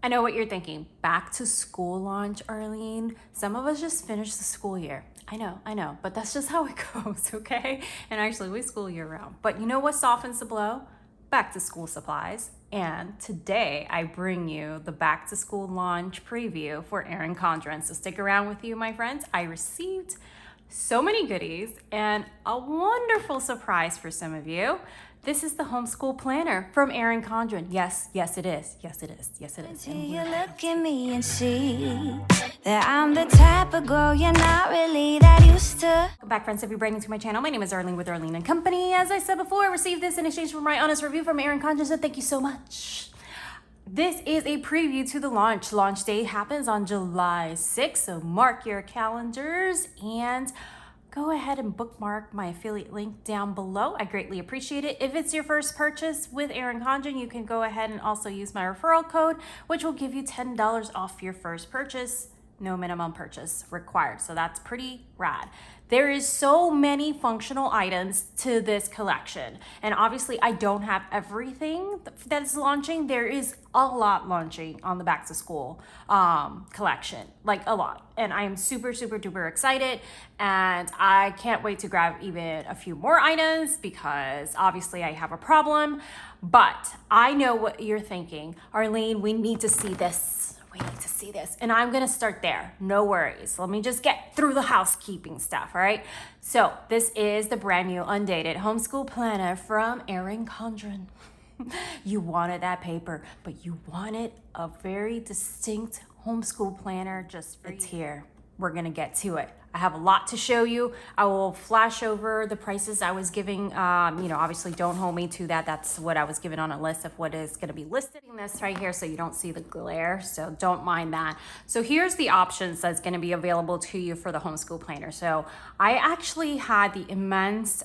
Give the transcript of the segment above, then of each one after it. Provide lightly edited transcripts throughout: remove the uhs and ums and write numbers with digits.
I know what you're thinking. Back to school launch, Arlene. Some of us just finished the school year. I know, but that's just how it goes, okay? And actually, we school year round. But you know what softens the blow? Back to school supplies. And today I bring you the back to school launch preview for Erin Condren. So stick around with you, my friends. I received so many goodies and a wonderful surprise for some of you. This is the homeschool planner from Erin Condren. Yes, it is. Yes, it is. Until you look at me and see that I'm the type of girl you're not really that used to. Welcome back, friends. If you're brand new to my channel, my name is Arlene with Arlene and Company. As I said before, I received this in exchange for my honest review from Erin Condren, so thank you so much. This is a preview to the launch. Launch day happens on July 6th, so mark your calendars and go ahead and bookmark my affiliate link down below. I greatly appreciate it. If it's your first purchase with Erin Condren, you can go ahead and also use my referral code, which will give you $10 off your first purchase. No minimum purchase required. So that's pretty rad. There is so many functional items to this collection. And obviously I don't have everything that is launching. There is a lot launching on the back to school collection, like a lot. And I am super duper excited. And I can't wait to grab even a few more items because obviously I have a problem. But I know what you're thinking. Arlene, we need to see this. We need to see this. And I'm gonna start there, no worries. Let me just get through the housekeeping stuff, all right? So this is the brand new Undated Homeschool Planner from Erin Condren. You wanted that paper, but you wanted a very distinct homeschool planner just for it's here. We're gonna get to it. I have a lot to show you. I will flash over the prices I was giving. Obviously don't hold me to that. That's what I was given on a list of what is gonna be listed in this right here so you don't see the glare, so don't mind that. So here's the options that's gonna be available to you for the homeschool planner. So I actually had the immense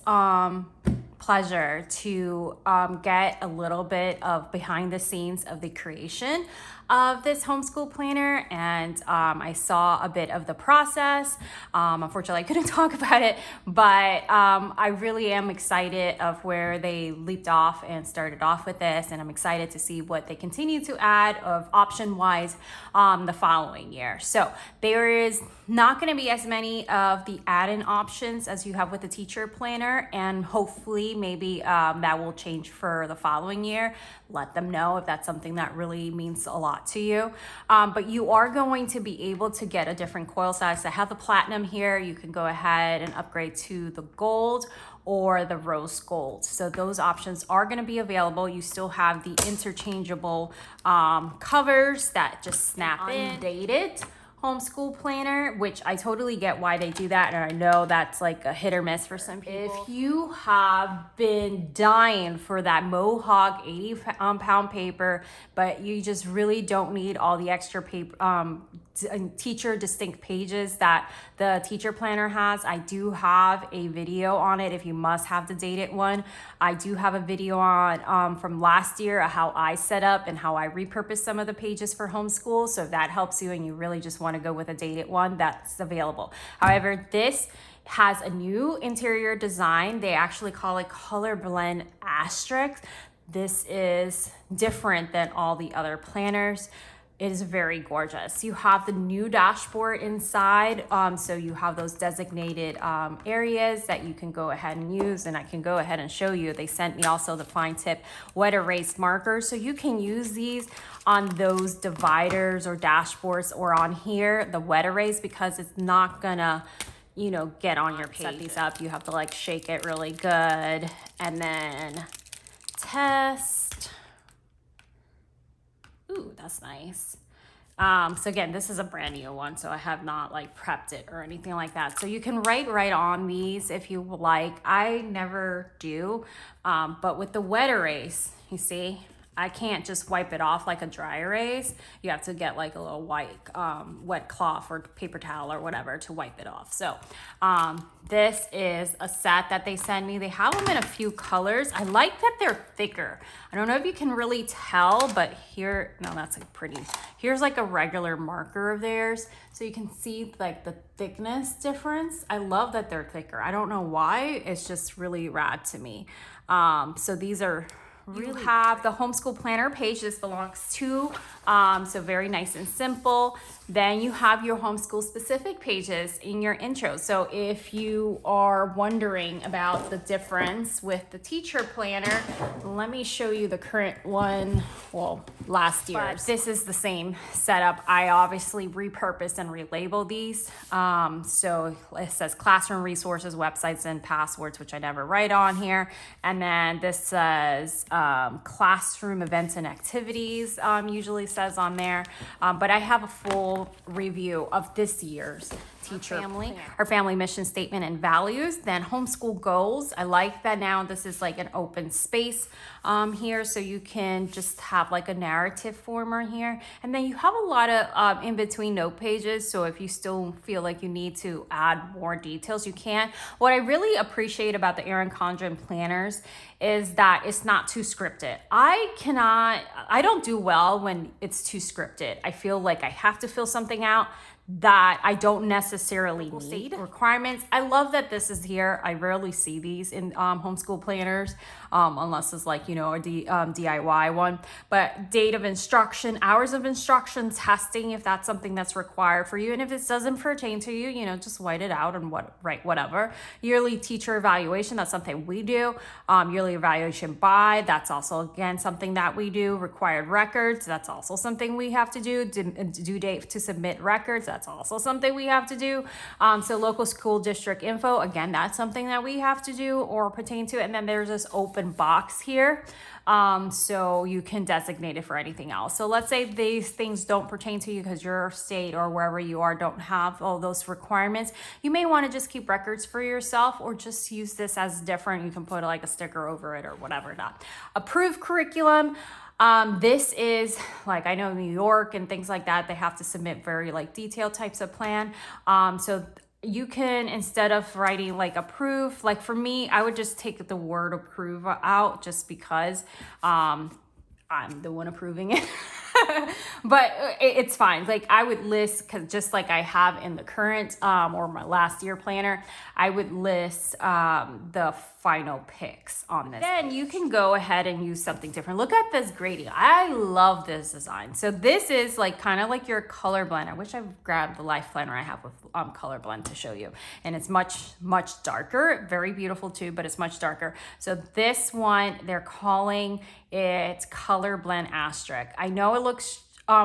pleasure to get a little bit of behind the scenes of the creation of this homeschool planner, and I saw a bit of the process. Unfortunately, I couldn't talk about it, but I really am excited of where they leaped off and started off with this, and I'm excited to see what they continue to add of option-wise the following year. So there is not going to be as many of the add-in options as you have with the teacher planner, and hopefully maybe that will change for the following year. Let them know if that's something that really means a lot to you. But you are going to be able to get a different coil size. I have the platinum here. You can go ahead and upgrade to the gold or the rose gold. So those options are going to be available. You still have the interchangeable covers that just snap in. Undated homeschool planner, which I totally get why they do that, and I know that's like a hit or miss for some people. If you have been dying for that Mohawk 80-pound paper, but you just really don't need all the extra paper, teacher distinct pages that the teacher planner has, I do have a video on it if you must have the dated one. I do have a video on from last year how I set up and how I repurposed some of the pages for homeschool. So if that helps you and you really just want to go with a dated one, that's available. However, this has a new interior design. They actually call it color blend asterisk. This is different than all the other planners. It is very gorgeous. You have the new dashboard inside. So you have those designated areas that you can go ahead and use, and I can go ahead and show you. They sent me also the fine tip wet erase markers. So you can use these on those dividers or dashboards or on here, the wet erase, because it's not gonna, get on your page. Set these up, you have to like shake it really good and then test. Ooh, that's nice. So again, this is a brand new one, so I have not like prepped it or anything like that. So you can write right on these if you like. I never do, but with the wet erase, you see, I can't just wipe it off like a dry erase. You have to get like a little white wet cloth or paper towel or whatever to wipe it off. So this is a set that they send me. They have them in a few colors. I like that they're thicker. I don't know if you can really tell, but here, no, that's like pretty. Here's like a regular marker of theirs. So you can see like the thickness difference. I love that they're thicker. I don't know why, it's just really rad to me. So these are really. You have the homeschool planner page. This belongs to So very nice and simple. Then you have your homeschool specific pages in your intro. So if you are wondering about the difference with the teacher planner, let me show you the current one, well, last year's. This is the same setup. I obviously repurposed and relabeled these. So it says classroom resources, websites, and passwords, which I never write on here. And then this says classroom events and activities, usually says on there. But I have a full review of this year's teacher family, our family mission statement and values. Then homeschool goals. I like that now this is like an open space here, so you can just have like a narrative former here. And then you have a lot of in between note pages, so if you still feel like you need to add more details, you can. What I really appreciate about the Erin Condren planners is that it's not too scripted. I don't do well when it's too scripted. I feel like I have to fill something out that I don't necessarily need. Requirements. I love that this is here. I rarely see these in homeschool planners, unless it's like, a DIY one. But date of instruction, hours of instruction, testing, if that's something that's required for you. And if it doesn't pertain to you, just white it out and write whatever. Yearly teacher evaluation, that's something we do. Yearly evaluation by, that's also, again, something that we do. Required records, that's also something we have to do. Due date to submit records, that's also something we have to do. So local school district info, again, that's something that we have to do or pertain to. And then there's this open box here. So you can designate it for anything else. So let's say these things don't pertain to you because your state or wherever you are don't have all those requirements. You may want to just keep records for yourself or just use this as different. You can put like a sticker over it or whatever. Not approved curriculum. This is like, I know New York and things like that, they have to submit very like detailed types of plan. So you can, instead of writing like approve, like for me, I would just take the word approve out just because I'm the one approving it. But it's fine. Like I would list, because just like I have in the current or my last year planner, I would list the final picks on this. Then you can go ahead and use something different. Look at this grading. I love this design. So this is like kind of like your color blend. I wish I grabbed the life planner I have with color blend to show you. And it's much darker. Very beautiful too, but it's much darker. So this one, they're calling it color blend asterisk. I know it looks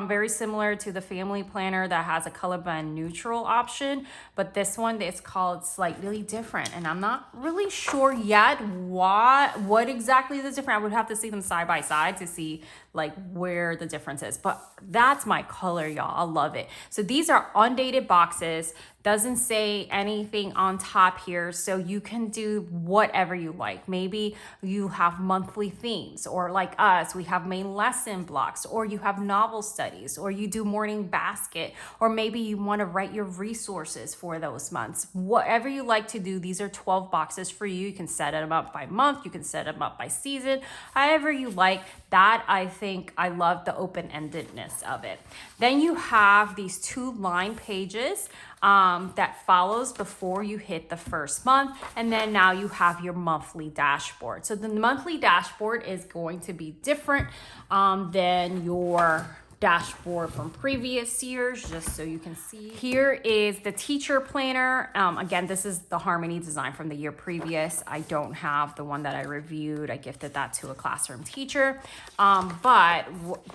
very similar to the family planner that has a color blend neutral option, but this one is called slightly different, and I'm not really sure yet what exactly is different. I would have to see them side by side to see like where the difference is, but that's my color, y'all. I love it. So these are undated boxes. Doesn't say anything on top here, so you can do whatever you like. Maybe you have monthly themes, or like us, we have main lesson blocks, or you have novel studies, or you do morning basket, or maybe you want to write your resources for those months. Whatever you like to do, these are 12 boxes for you. You can set them up by month, you can set them up by season, however you like. That, I think, I love the open-endedness of it. Then you have these 2 line pages that follows before you hit the first month. And then now you have your monthly dashboard. So the monthly dashboard is going to be different than your dashboard from previous years, just so you can see. Here is the teacher planner. Again, this is the Harmony design from the year previous. I don't have the one that I reviewed. I gifted that to a classroom teacher. But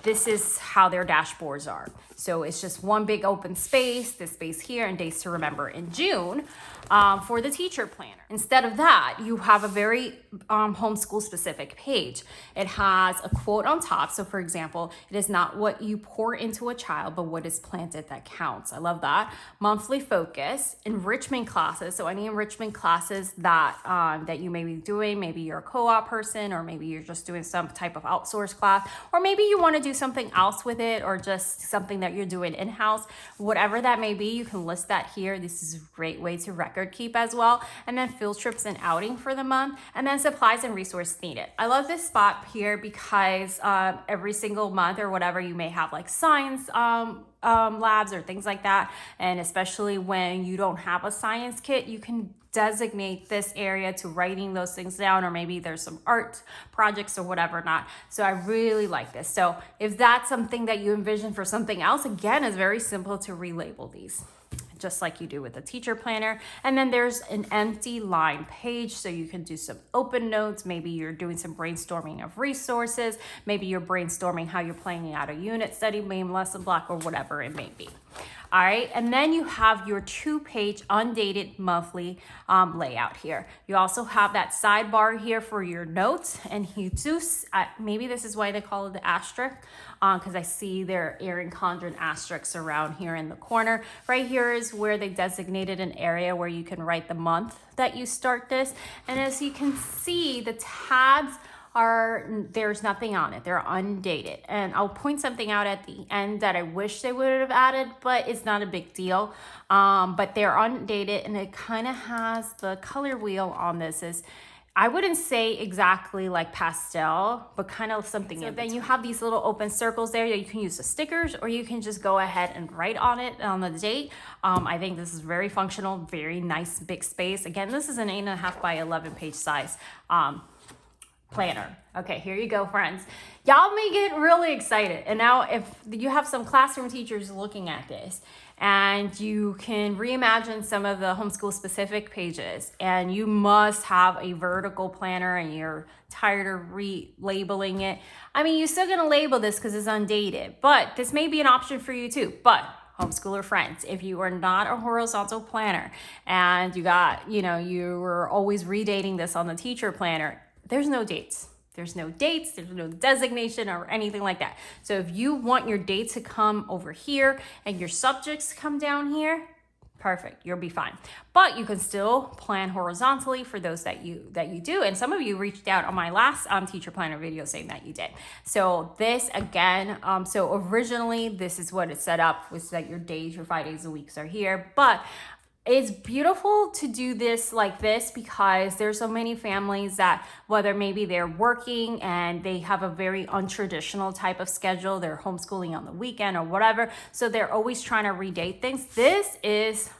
this is how their dashboards are. So it's just one big open space, this space here, and dates to remember in June for the teacher planner. Instead of that, you have a very homeschool specific page. It has a quote on top. So for example, it is not what you pour into a child, but what is planted that counts. I love that. Monthly focus, enrichment classes. So any enrichment classes that that you may be doing, maybe you're a co-op person, or maybe you're just doing some type of outsourced class, or maybe you want to do something else with it, or just something that you're doing in-house. Whatever that may be, you can list that here. This is a great way to record keep as well. And then field trips and outing for the month, and then supplies and resource needed. I love this spot here because every single month or whatever, you may have like science labs or things like that. And especially when you don't have a science kit, you can designate this area to writing those things down, or maybe there's some art projects or whatever not. So I really like this. So if that's something that you envision for something else, again, it's very simple to relabel these, just like you do with a teacher planner. And then there's an empty line page, so you can do some open notes. Maybe you're doing some brainstorming of resources. Maybe you're brainstorming how you're planning out a unit study, main lesson block, or whatever it may be. All right, and then you have your 2-page undated monthly layout here. You also have that sidebar here for your notes, and you do, maybe this is why they call it the asterisk, because I see their Erin Condren asterisks around here in the corner. Right here is where they designated an area where you can write the month that you start this. And as you can see, the tabs there's nothing on it. They're undated. And I'll point something out at the end that I wish they would have added, but it's not a big deal. But they're undated, and it kind of has the color wheel on this is, I wouldn't say exactly like pastel, but kind of something. So then you have these little open circles there that you can use as stickers, or you can just go ahead and write on it on the date. I think this is very functional, very nice big space. Again, this is an 8.5 by 11 page size planner. Okay, here you go, friends. Y'all may get really excited. And now if you have some classroom teachers looking at this, and you can reimagine some of the homeschool specific pages, and you must have a vertical planner and you're tired of relabeling it. I mean, you're still gonna label this because it's undated, but this may be an option for you too. But homeschooler friends, if you are not a horizontal planner and you were always redating this on the teacher planner, there's no dates. There's no dates, there's no designation or anything like that. So if you want your dates to come over here and your subjects to come down here, perfect, you'll be fine. But you can still plan horizontally for those that you do. And some of you reached out on my last teacher planner video saying that you did. So this again, so originally this is what it's set up, was that your days, your 5 days a week are here. But it's beautiful to do this like this because there's so many families that, whether maybe they're working and they have a very untraditional type of schedule, they're homeschooling on the weekend or whatever, so they're always trying to redate things. This is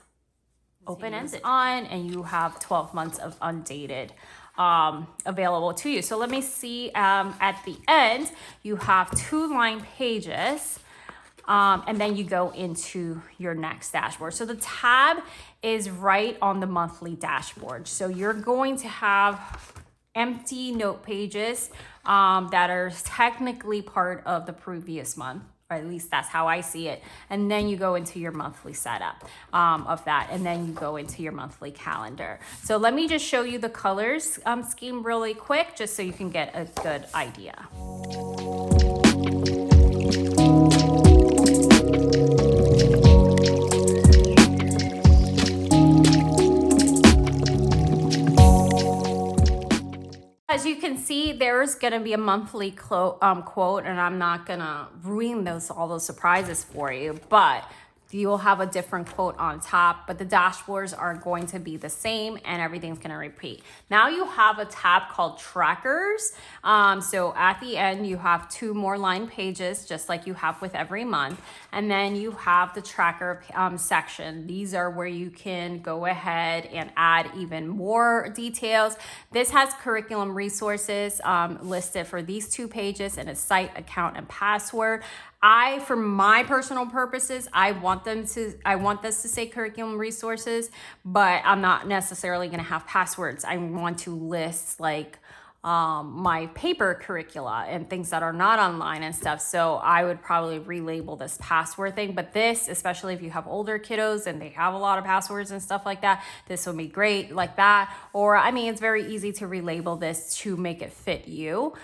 open-ended on, and you have 12 months of undated available to you. So let me see, at the end, you have 2-line pages. And then you go into your next dashboard. So the tab is right on the monthly dashboard. So you're going to have empty note pages that are technically part of the previous month, or at least that's how I see it. And then you go into your monthly setup of that, and then you go into your monthly calendar. So let me just show you the colors scheme really quick, just so you can get a good idea. As you can see, there's going to be a monthly quote, and I'm not going to ruin all those surprises for you, but you will have a different quote on top, but the dashboards are going to be the same and everything's going to repeat. Now you have a tab called trackers. So at the end, you have 2 more line pages, just like you have with every month. And then you have the tracker section. These are where you can go ahead and add even more details. This has curriculum resources listed for these 2 pages, and a site, account, and password. For my personal purposes, I want this to say curriculum resources, but I'm not necessarily going to have passwords. I want to list like my paper curricula and things that are not online and stuff. So I would probably relabel this password thing, but this, especially if you have older kiddos and they have a lot of passwords and stuff like that, this will be great like that. Or, I mean, it's very easy to relabel this to make it fit you.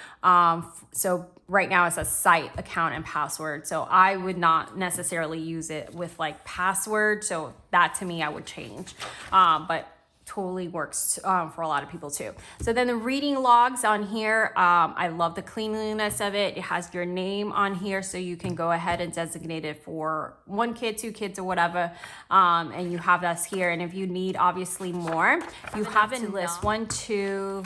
So right now it's a site, account, and password. So I would not necessarily use it with like password. So that to me, I would change. But totally works for a lot of people too. So then the reading logs on here, I love the cleanliness of it. It has your name on here, so you can go ahead and designate it for 1 kid, 2 kids, or whatever. And you have this here. And if you need obviously more, you have to list 1, 2,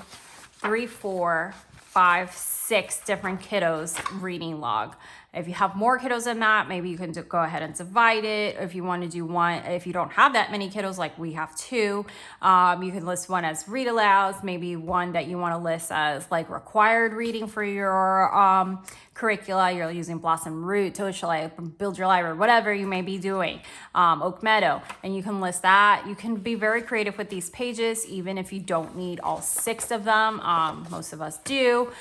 3, 4, 5, 6 different kiddos reading log. If you have more kiddos than that, maybe you can go ahead and divide it. If you want to do one, if you don't have that many kiddos, like we have two, you can list one as read alouds, maybe one that you want to list as like required reading for your curricula. You're using Blossom Root, Toad Chalet, Build Your Library, whatever you may be doing, Oak Meadow, and you can list that. You can be very creative with these pages, even if you don't need all 6 of them. Most of us do.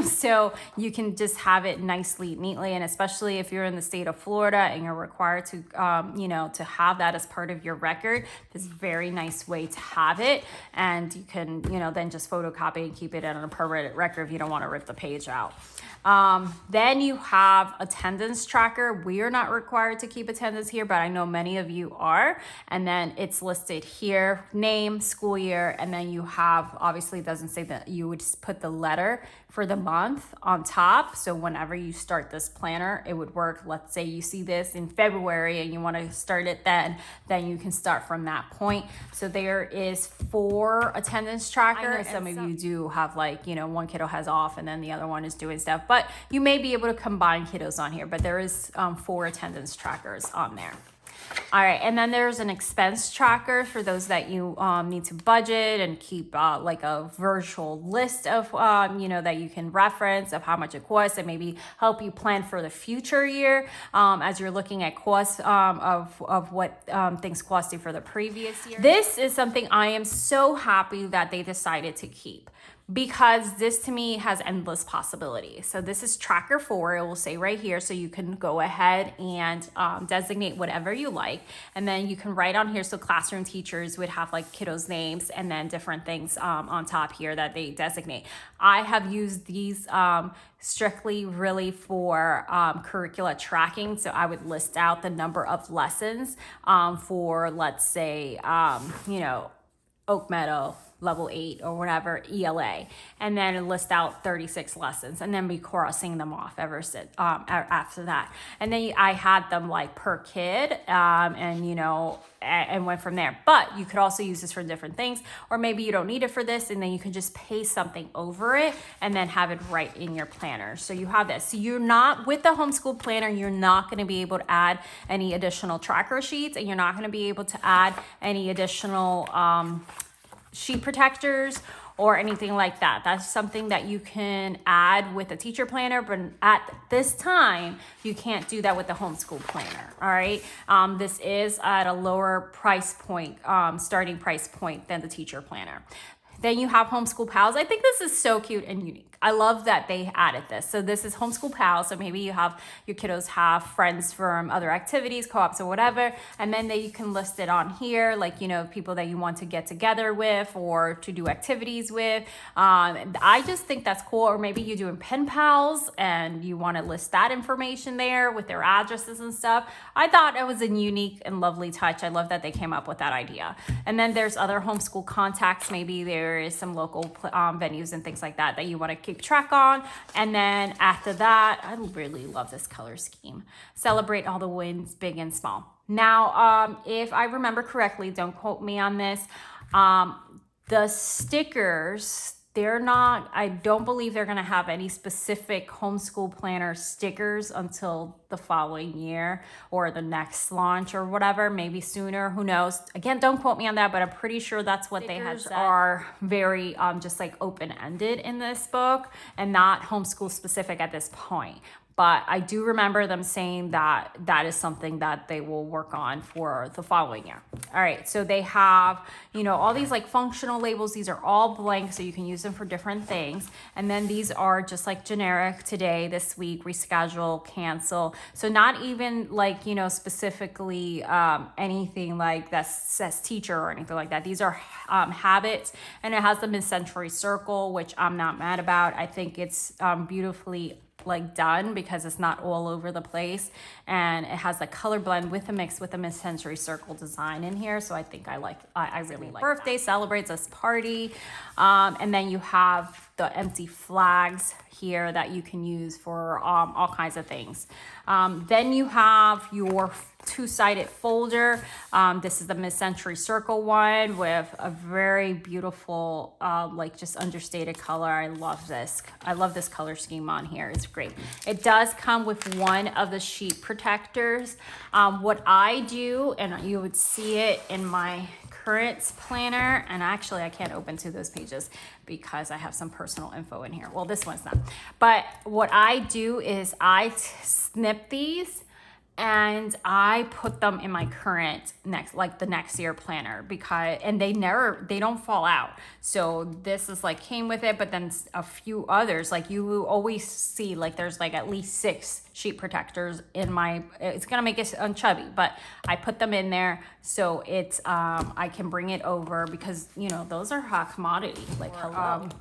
So you can just have it nicely, neatly, and especially if you're in the state of Florida and you're required to, to have that as part of your record, this is a very nice way to have it. And you can, then just photocopy and keep it in a permanent record if you don't want to rip the page out. Then you have attendance tracker. We are not required to keep attendance here, but I know many of you are. And then it's listed here, name, school year, and then you have, obviously it doesn't say that, you would just put the letter for the month on top. So whenever you start this planner, it would work. Let's say you see this in February and you want to start it then you can start from that point. So there is 4 attendance tracker. I know some of you do have like, one kiddo has off and then the other one is doing stuff, but you may be able to combine kiddos on here, but there is 4 attendance trackers on there. All right, and then there's an expense tracker for those that you need to budget and keep like a virtual list of, that you can reference of how much it costs and maybe help you plan for the future year as you're looking at costs of what things cost you for the previous year. This is something I am so happy that they decided to keep, because this to me has endless possibilities. So this is tracker 4, it will say right here, so you can go ahead and designate whatever you like, and then you can write on here, so classroom teachers would have like kiddos' names and then different things on top here that they designate. I have used these strictly really for curricula tracking, so I would list out the number of lessons for, let's say, Oak Meadow, level 8 or whatever, ELA, and then list out 36 lessons and then be crossing them off after that. And then I had them like per kid and went from there. But you could also use this for different things, or maybe you don't need it for this and then you can just paste something over it and then have it right in your planner. So you have this. So you're not, with the homeschool planner, you're not going to be able to add any additional tracker sheets, and you're not going to be able to add any additional sheet protectors or anything like that. That's something that you can add with a teacher planner, but at this time, you can't do that with the homeschool planner, all right? This is at a lower price point, starting price point than the teacher planner. Then you have Homeschool Pals. I think this is so cute and unique. I love that they added this. So this is Homeschool Pals. So maybe you have your kiddos have friends from other activities, co-ops or whatever, and then you can list it on here, like, people that you want to get together with or to do activities with. I just think that's cool. Or maybe you're doing pen pals and you want to list that information there with their addresses and stuff. I thought it was a unique and lovely touch. I love that they came up with that idea. And then there's other homeschool contacts. Maybe there is some local venues and things like that that you want to keep track on. And then after that, I really love this color scheme. Celebrate all the wins, big and small. Now, if I remember correctly, don't quote me on this, the stickers, I don't believe they're going to have any specific homeschool planner stickers until the following year or the next launch or whatever, maybe sooner, who knows. Again, don't quote me on that, but I'm pretty sure that's what stickers they had said. Are very just like open-ended in this book and not homeschool specific at this point. But I do remember them saying that that is something that they will work on for the following year. All right, so they have, all these like functional labels. These are all blank, so you can use them for different things. And then these are just like generic: today, this week, reschedule, cancel. So not even like, specifically anything like that says teacher or anything like that. These are habits, and it has the mid-century circle, which I'm not mad about. I think it's beautifully like done because it's not all over the place, and it has the color blend with a mix with a mid-century circle design in here. So I think I really like birthday that. Celebrates this party, and then you have the empty flags here that you can use for all kinds of things. Then you have your two-sided folder. This is the mid-century circle one with a very beautiful, like just understated color. I love this. I love this color scheme on here. It's great. It does come with one of the sheet protectors. What I do, and you would see it in my current planner, and actually I can't open to those pages because I have some personal info in here. Well, this one's not. But what I do is I snip these and I put them in my current the next year planner, because, and they don't fall out. So this is like came with it, but then a few others, like you will always see, like there's like at least 6 sheet protectors in my, it's gonna make it chubby, but I put them in there so it's, I can bring it over, because you know, those are hot commodity, like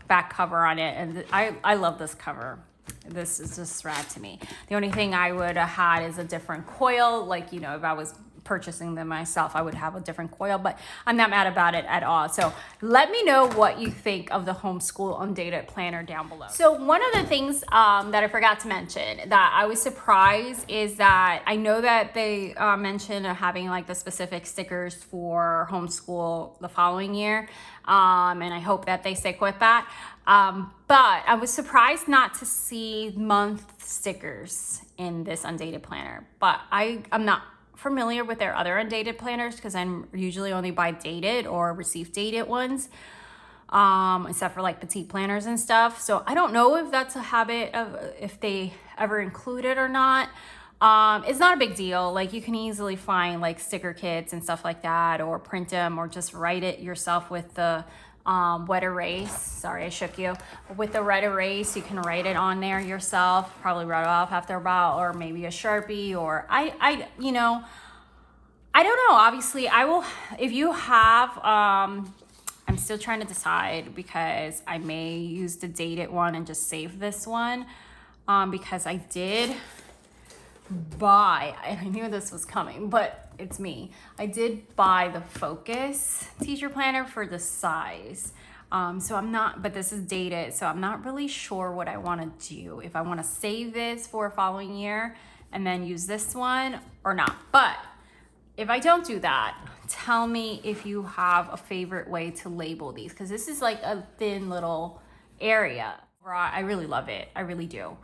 back cover on it. And I love this cover. This is just rad to me. The only thing I would have had is a different coil. Like, you know, if I was purchasing them myself, I would have a different coil, but I'm not mad about it at all. So let me know what you think of the Homeschool Undated planner down below. So one of the things that I forgot to mention that I was surprised is that I know that they mentioned having like the specific stickers for Homeschool the following year. And I hope that they stick with that. But I was surprised not to see month stickers in this Undated planner, but I'm not familiar with their other Undated planners, because I'm usually only buy dated or receive dated ones, except for like petite planners and stuff. So I don't know if that's a habit of, if they ever include it or not. It's not a big deal. Like you can easily find like sticker kits and stuff like that, or print them, or just write it yourself with the wet erase. Sorry, I shook you. With the red erase, you can write it on there yourself, probably write it off after a while, or maybe a Sharpie, or you know, I don't know. Obviously I will, if you have, I'm still trying to decide, because I may use the dated one and just save this one, because I did buy, I knew this was coming, but it's me. I did buy the Focus teacher planner for the size. So I'm not, but this is dated, so I'm not really sure what I want to do. If I want to save this for a following year and then use this one or not. But if I don't do that, tell me if you have a favorite way to label these, because this is like a thin little area. I really love it. I really do.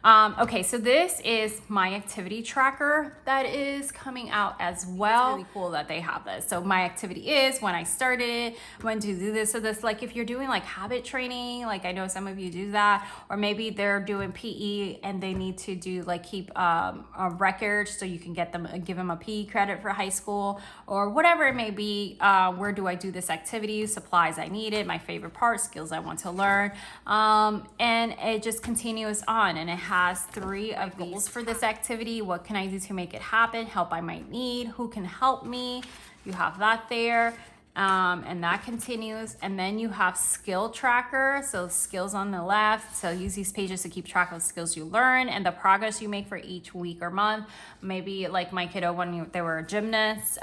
Okay, so this is my activity tracker that is coming out as well. It's really cool that they have this. So my activity is when I started, when to do this. So this, like if you're doing like habit training, like I know some of you do that, or maybe they're doing PE and they need to do like keep a record so you can get them, give them a PE credit for high school, or whatever it may be. Where do I do this activity? Supplies I needed, my favorite part, skills I want to learn. And it just continues on, and it has 3 of goals for this activity. What can I do to make it happen? Help I might need. Who can help me? You have that there. And that continues. And then you have skill tracker. So skills on the left. So use these pages to keep track of the skills you learn and the progress you make for each week or month. Maybe like my kiddo when they were a gymnast,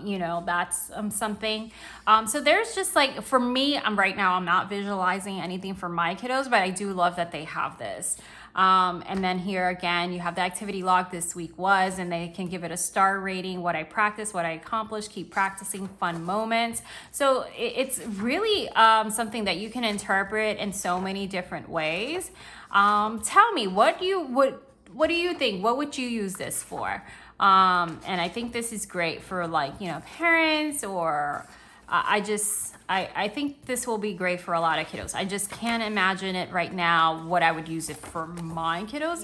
you know, that's something. So there's just like, for me, right now, I'm not visualizing anything for my kiddos, but I do love that they have this. And then here again, you have the activity log this week was, and they can give it a star rating, what I practiced, what I accomplished, keep practicing, fun moments. So it's really something that you can interpret in so many different ways. Tell me, what do you think? What would you use this for? And I think this is great for like, you know, parents, or I think this will be great for a lot of kiddos. I just can't imagine it right now what I would use it for my kiddos.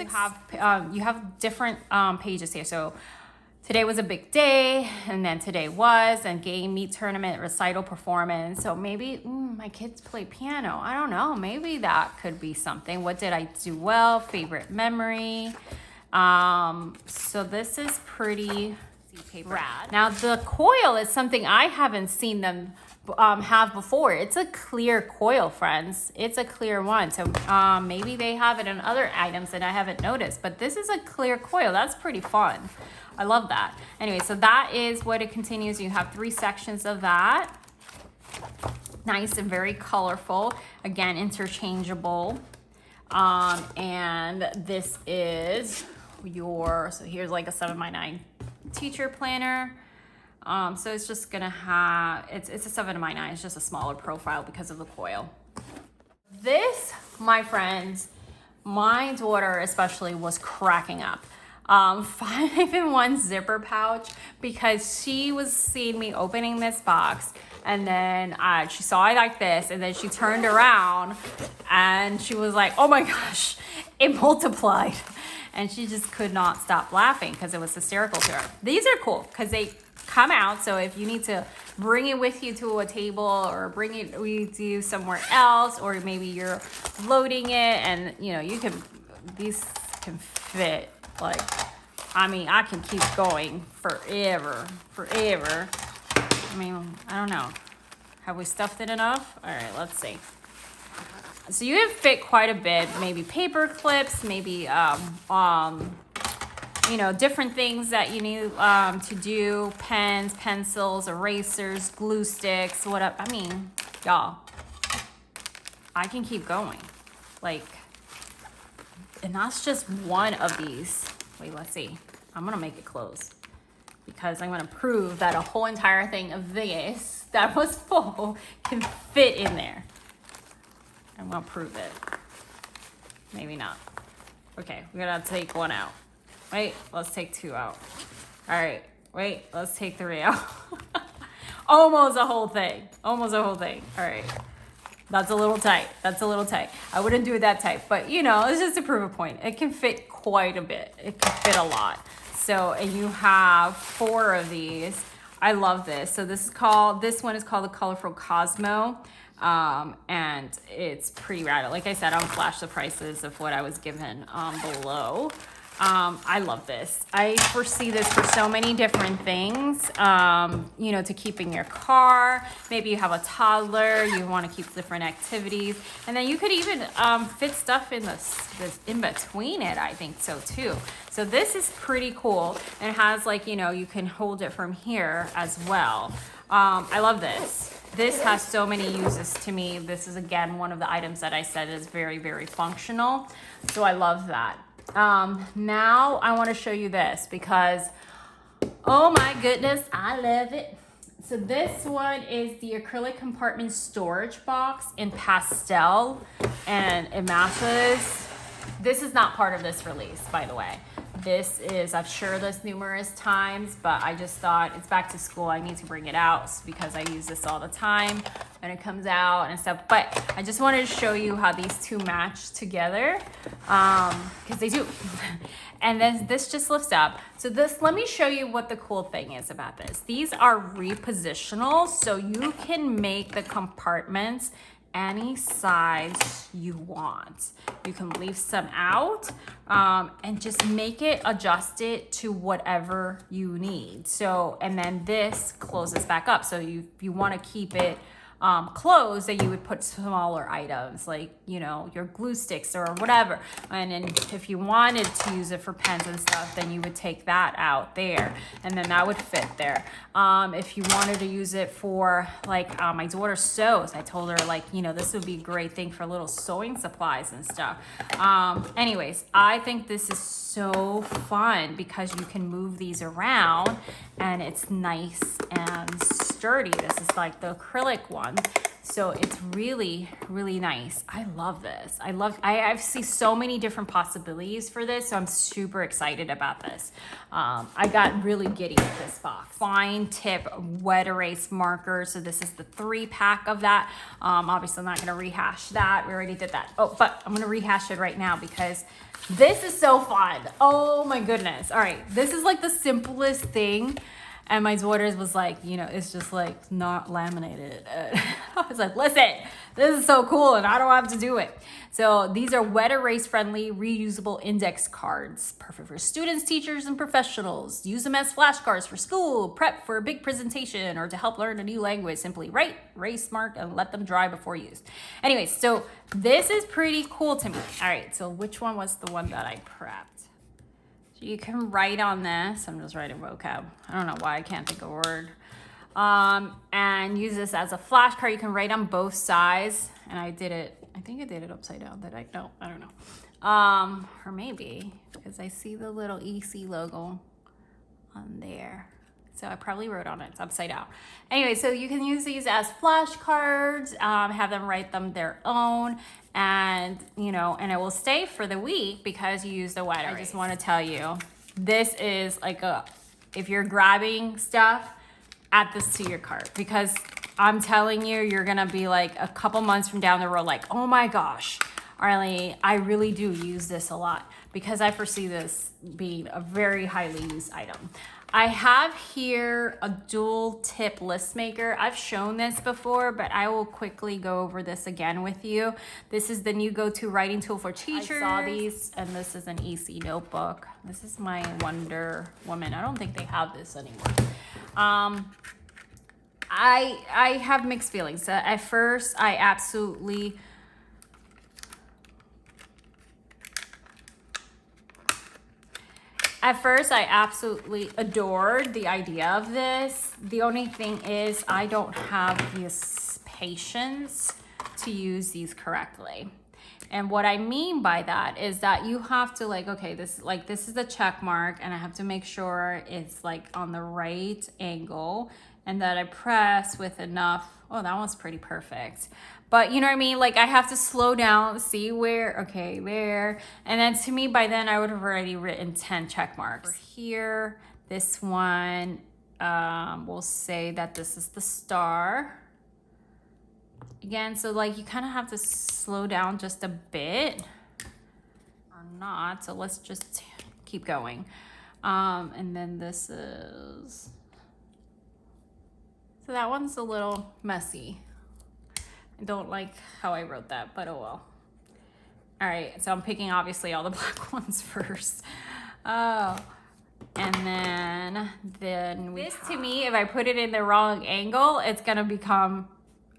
You have different pages here. So today was a big day, and then today was, and game, meet, tournament, recital, performance. So maybe my kids play piano. I don't know. Maybe that could be something. What did I do well? Favorite memory. So this is pretty rad. Now the coil is something I haven't seen them have before. It's a clear coil, friends. It's a clear one. So maybe they have it in other items that I haven't noticed, but this is a clear coil. That's pretty fun. I love that. Anyway, so that is what it continues. You have 3 sections of that. Nice and very colorful. Again, interchangeable. And this is so here's like a 7x9 teacher planner. So it's just gonna have, it's a 7x9. It's just a smaller profile because of the coil. This, my friends, my daughter especially was cracking up. 5-in-1 zipper pouch, because she was seeing me opening this box, and then she saw it like this, and then she turned around and she was like, oh my gosh, it multiplied. And she just could not stop laughing because it was hysterical to her. These are cool because they come out, so if you need to bring it with you to a table or bring it with you somewhere else, or maybe you're loading it and you know, these can fit, like, I mean, I can keep going forever. I mean, I don't know. Have we stuffed it enough? All right, let's see. So you can fit quite a bit, maybe paper clips, maybe, you know, different things that you need to do, pens, pencils, erasers, glue sticks, whatever. I mean, y'all, I can keep going. Like, and that's just one of these. Wait, let's see. I'm gonna make it close because I'm gonna prove that a whole entire thing of this that was full can fit in there. I'm gonna prove it. Maybe not. Okay, we're gonna take one out. Wait, let's take 2 out. All right, wait, let's take 3 out. Almost a whole thing. Almost a whole thing. All right. That's a little tight. That's a little tight. I wouldn't do it that tight, but you know, it's just to prove a point. It can fit quite a bit. It can fit a lot. So, and you have 4 of these. I love this. So this one is called the Colorful Cosmo. And it's pretty rad. Like I said, I'll flash the prices of what I was given below. I love this. I foresee this for so many different things, you know, to keep in your car. Maybe you have a toddler, you want to keep different activities. And then you could even fit stuff in this in between it, I think so too. So this is pretty cool. And it has, like, you know, you can hold it from here as well. I love this. This has so many uses to me. This is, again, one of the items that I said is very, very functional. So I love that. Now I want to show you this because, oh my goodness, I love it. So this one is the acrylic compartment storage box in pastel, and it matches. This is not part of this release, by the way. This is, I've shared this numerous times, but I just thought it's back to school. I need to bring it out because I use this all the time when it comes out and stuff. But I just wanted to show you how these two match together, because they do. And then this just lifts up. So this, let me show you what the cool thing is about this. These are repositional, so you can make the compartments any size you want. You can leave some out and just make it, adjust it to whatever you need. So, and then this closes back up. So you want to keep it closed, that you would put smaller items like, you know, your glue sticks or whatever. And then if you wanted to use it for pens and stuff, then you would take that out there and then that would fit there. If you wanted to use it for, like, my daughter sews, I told her, like, you know, this would be a great thing for little sewing supplies and stuff. Anyways, I think this is so fun because you can move these around and it's nice and sturdy. This is like the acrylic one. So it's really, really nice. I love this. I see so many different possibilities for this. So I'm super excited about this. I got really giddy with this box. Fine tip wet erase marker. So this is the 3-pack of that. Obviously I'm not gonna rehash that. We already did that. Oh, but I'm gonna rehash it right now because this is so fun. Oh my goodness. All right, this is like the simplest thing. And my daughter's was like, you know, it's just like not laminated. I was like, listen, this is so cool and I don't have to do it. So these are wet erase friendly, reusable index cards. Perfect for students, teachers, and professionals. Use them as flashcards for school, prep for a big presentation, or to help learn a new language. Simply write, erase, mark, and let them dry before use. Anyways, so this is pretty cool to me. All right, so which one was the one that I prepped? You can write on this. I'm just writing vocab. I don't know why I can't think of a word. And use this as a flashcard. You can write on both sides. And I did it, I think I did it upside down. Did I? No, I don't know. Or maybe, because I see the little EC logo on there. So I probably wrote on it. It's upside down. Anyway, so you can use these as flashcards, have them write them their own, and you know, and it will stay for the week because you use the wet erase. I just want to tell you, this is like if you're grabbing stuff, add this to your cart, because I'm telling you, you're gonna be like a couple months from down the road, like, oh my gosh, Arlene, I really do use this a lot, because I foresee this being a very highly used item. I have here a dual tip list maker. I've shown this before, but I will quickly go over this again with you. This is the new go-to writing tool for teachers. I saw these, and this is an EC notebook. This is my Wonder Woman. I don't think they have this anymore. I have mixed feelings. At first, I absolutely adored the idea of this. The only thing is I don't have this patience to use these correctly. And what I mean by that is that you have to like, okay, this is the check mark, and I have to make sure it's like on the right angle, and that I press with enough. Oh, that one's pretty perfect. But you know what I mean? Like I have to slow down, see where, okay, there. And then to me, by then I would have already written 10 check marks. For here, this one, we'll say that this is the star. Again, so like you kind of have to slow down just a bit or not. So let's just keep going. And then this is, so that one's a little messy. I don't like how I wrote that, but oh well. All right, so I'm picking obviously all the black ones first. Oh, and then this to me, if I put it in the wrong angle, it's gonna become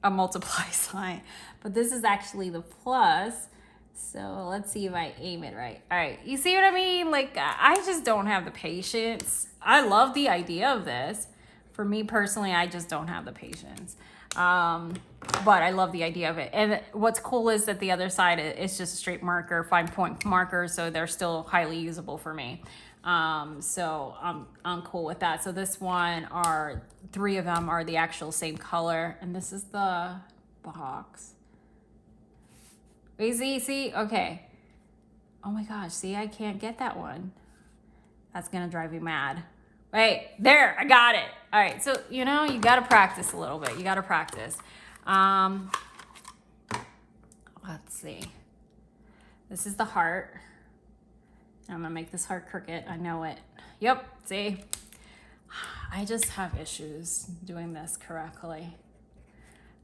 a multiply sign. But this is actually the plus. So let's see if I aim it right. All right, you see what I mean? Like I just don't have the patience. I love the idea of this. For me personally, I just don't have the patience. But I love the idea of it. And what's cool is that the other side is just a straight marker, 5-point marker, so they're still highly usable for me. So I'm cool with that. So this one are 3 of them are the actual same color, and this is the box. Wait, see, okay. Oh my gosh, see, I can't get that one. That's gonna drive you mad. Wait, there, I got it. All right, so, you know, you got to practice a little bit. You got to practice. Let's see. This is the heart. I'm going to make this heart crooked. I know it. Yep, see? I just have issues doing this correctly.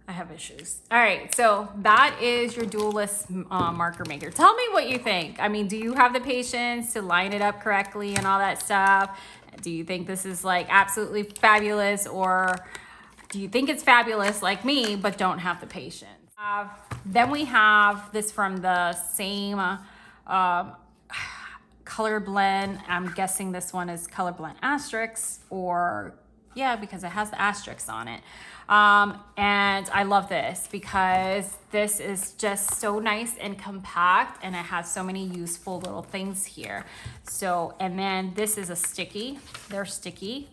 I have issues. All right, so that is your dual list marker maker. Tell me what you think. I mean, do you have the patience to line it up correctly and all that stuff? Do you think this is like absolutely fabulous, or do you think it's fabulous like me but don't have the patience? Then we have this from the same color blend. I'm guessing this one is color blend asterisk, or yeah, because it has the asterisks on it. And I love this because this is just so nice and compact, and it has so many useful little things here. So, and then this is a sticky. They're sticky.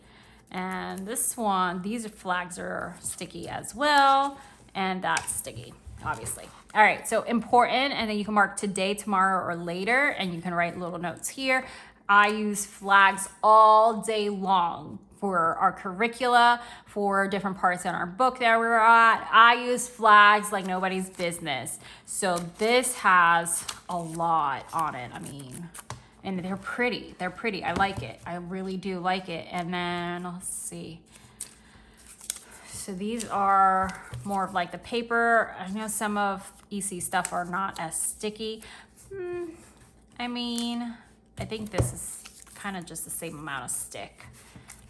And this one, these flags are sticky as well. And that's sticky, obviously. All right, so important. And then you can mark today, tomorrow, or later, and you can write little notes here. I use flags all day long for our curricula, for different parts in our book that we're at. I use flags like nobody's business. So this has a lot on it. I mean, and they're pretty. They're pretty. I like it. I really do like it. And then let's see. So these are more of like the paper. I know some of EC stuff are not as sticky. I mean, I think this is kind of just the same amount of stick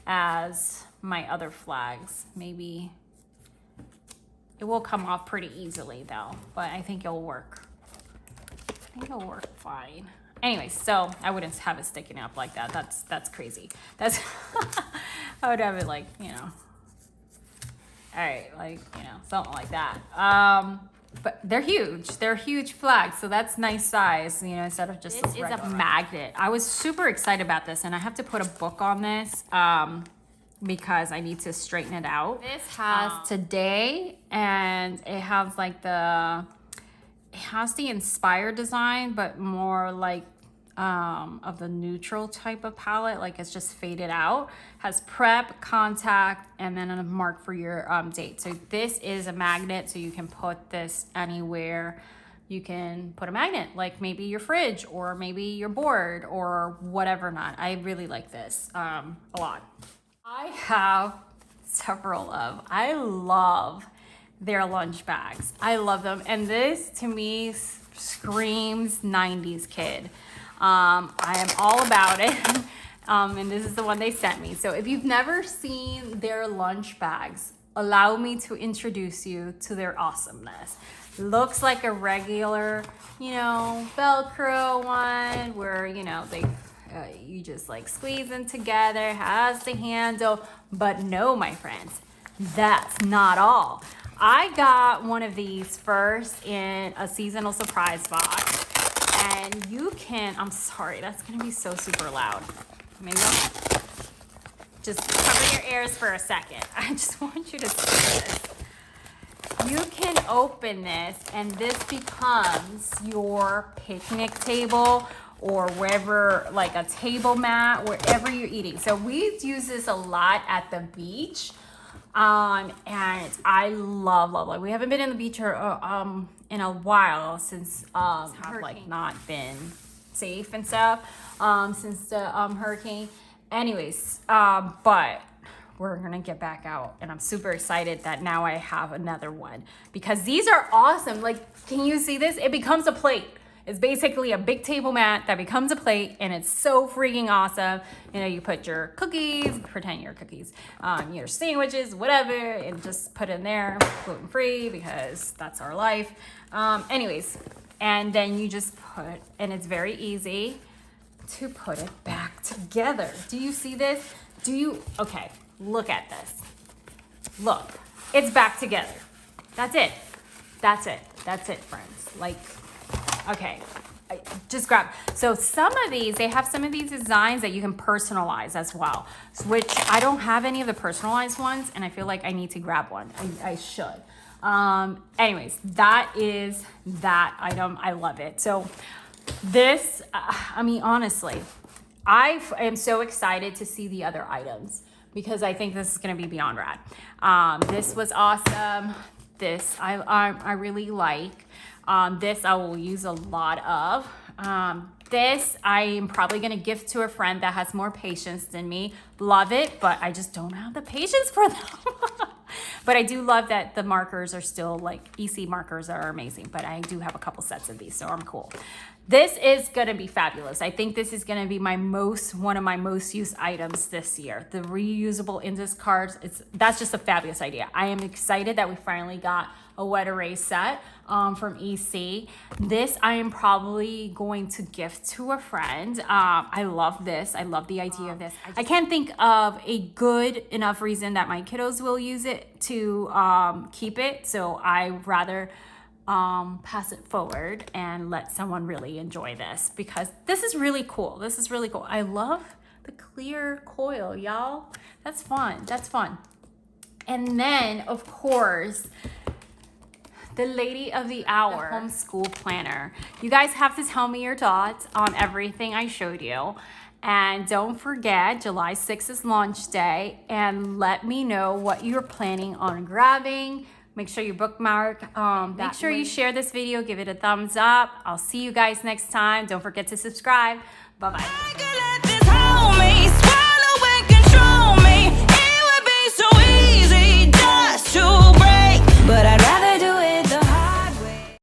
as my other flags. Maybe it will come off pretty easily though, but I think it'll work. I think it'll work fine. Anyway, so I wouldn't have it sticking up like that. That's crazy. That's I would have it like, you know, all right, like, you know, something like that. But they're huge. They're huge flags, so that's nice size, you know, instead of just this is a magnet. I was super excited about this, and I have to put a book on this. because I need to straighten it out. This has today, and it has like it has the inspired design, but more like of the neutral type of palette, like it's just faded out. Has prep, contact, and then a mark for your date. So this is a magnet, so you can put this anywhere. You can put a magnet, like maybe your fridge or maybe your board or whatever not. I really like this a lot. I have several I love their lunch bags. I love them. And this to me screams 90s kid. I am all about it. And this is the one they sent me. So if you've never seen their lunch bags, allow me to introduce you to their awesomeness. Looks like a regular, Velcro one where, they you just like squeeze them together, has the handle. But no, my friends, that's not all. I got one of these first in a seasonal surprise box. And you can, I'm sorry, that's gonna be so super loud. Maybe I'll just cover your ears for a second. I just want you to see this. You can open this and this becomes your picnic table or wherever, like a table mat, wherever you're eating. So we use this a lot at the beach. And I love. We haven't been in the beach in a while since have like not been safe and stuff since the hurricane. Anyways, but we're gonna get back out, and I'm super excited that now I have another one because these are awesome. Like, can you see this? It becomes a plate. It's basically a big table mat that becomes a plate, and it's so freaking awesome. You put your cookies, pretend your cookies, your sandwiches, whatever, and just put in there, gluten-free, because that's our life. Anyways, and then you just put, and it's very easy to put it back together. Do you see this? Okay, look at this. Look, it's back together. That's it, friends. Like, okay, just grab. So some of these, they have some of these designs that you can personalize as well, which I don't have any of the personalized ones, and I feel like I need to grab one. I should. Anyways, that is that item. I love it. So this, honestly, I am so excited to see the other items because I think this is going to be beyond rad. This was awesome. This I really like. This I will use a lot of. This I am probably going to gift to a friend that has more patience than me. Love it, but I just don't have the patience for them. But I do love that the markers are still like EC markers are amazing, but I do have a couple sets of these, so I'm cool. This is going to be fabulous. I think this is going to be one of my most used items this year. The reusable index cards, that's just a fabulous idea. I am excited that we finally got a wet erase set from EC. This I am probably going to gift to a friend. I love this. I love the idea of this. I can't think of a good enough reason that my kiddos will use it to keep it. So I rather pass it forward and let someone really enjoy this because this is really cool. I love the clear coil, y'all. That's fun. And then, of course, the lady of the hour, the homeschool planner. You guys have to tell me your thoughts on everything I showed you. And don't forget, July 6th is launch day. And let me know what you're planning on grabbing. Make sure you bookmark. Make sure you share this video. Give it a thumbs up. I'll see you guys next time. Don't forget to subscribe. Bye-bye. But I